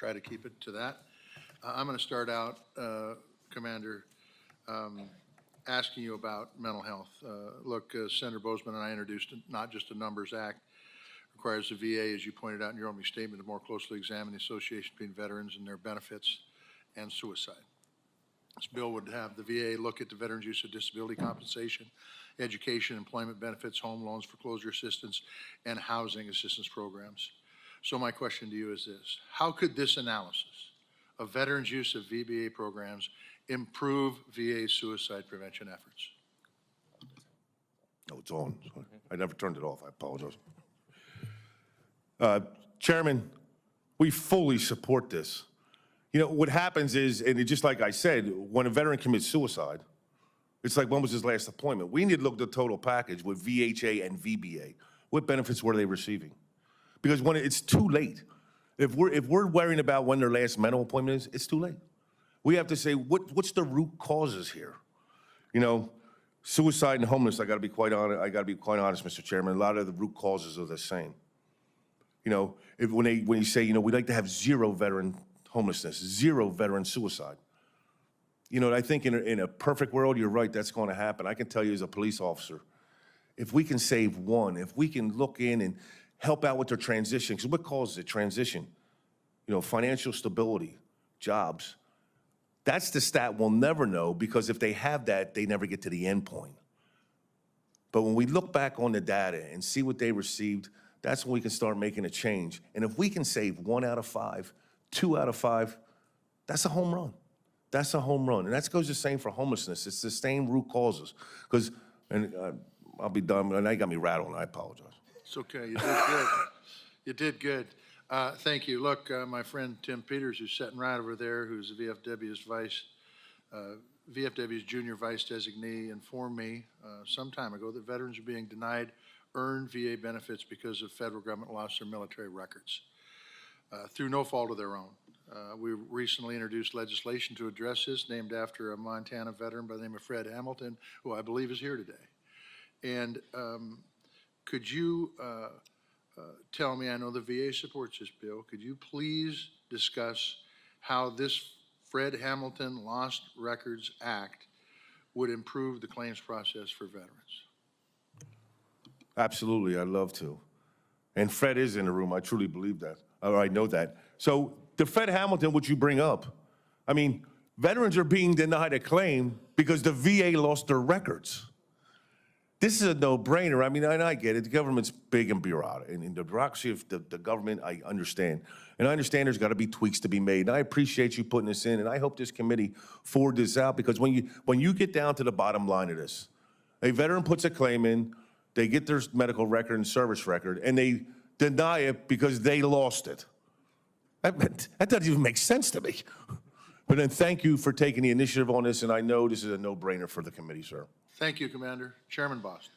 try to keep it to that. I'm going to start out, Commander, asking you about mental health. Look, Senator Bozeman and I introduced not just a Numbers Act, requires the VA, as you pointed out in your opening statement, to more closely examine the association between veterans and their benefits and suicide. This bill would have the VA look at the veterans' use of disability compensation, education, employment benefits, home loans, foreclosure assistance, and housing assistance programs. So my question to you is this: how could this analysis of veterans' use of VBA programs improve VA suicide prevention efforts? Oh, it's on. Sorry. I never turned it off. I apologize. Chairman, we fully support this. You know, what happens is, and just like I said, when a veteran commits suicide, it's like, when was his last appointment? We need to look at the total package with VHA and VBA. What benefits were they receiving? Because when it's too late, if we're worrying about when their last mental appointment is, it's too late. We have to say, what's the root causes here? You know, suicide and homeless, I gotta be quite honest, Mr. Chairman, a lot of the root causes are the same. You know, when you say, you know, we'd like to have zero veteran homelessness, zero veteran suicide. You know, I think in a perfect world, you're right, that's going to happen. I can tell you as a police officer, if we can save one, if we can look in and help out with their transition, because what causes it? Transition. You know, financial stability, jobs. That's the stat we'll never know, because if they have that, they never get to the end point. But when we look back on the data and see what they received, that's when we can start making a change. And if we can save 1 out of 5, 2 out of 5, that's a home run. That's a home run. And that goes the same for homelessness. It's the same root causes. Because, and I'll be done, and that got me rattled, I apologize. It's okay, you did good. You did good. Thank you. Look, my friend Tim Peters, who's sitting right over there, who's VFW's VFW's junior vice designee, informed me some time ago that veterans are being denied earned VA benefits because of federal government lost their military records through no fault of their own. We recently introduced legislation to address this, named after a Montana veteran by the name of Fred Hamilton, who I believe is here today. And could you tell me, I know the VA supports this bill, could you please discuss how this Fred Hamilton Lost Records Act would improve the claims process for veterans? Absolutely, I'd love to. And Fred is in the room, I truly believe that, or I know that. So the Fred Hamilton, which you bring up, I mean, veterans are being denied a claim because the VA lost their records. This is a no-brainer. I mean, and I get it, the government's big and bureaucratic, and the bureaucracy of the government, I understand. And I understand there's gotta be tweaks to be made, and I appreciate you putting this in, and I hope this committee forward this out, because when you get down to the bottom line of this, a veteran puts a claim in, they get their medical record and service record, and they deny it because they lost it. That doesn't even make sense to me. But then thank you for taking the initiative on this, and I know this is a no-brainer for the committee, sir. Thank you, Commander. Chairman Boston.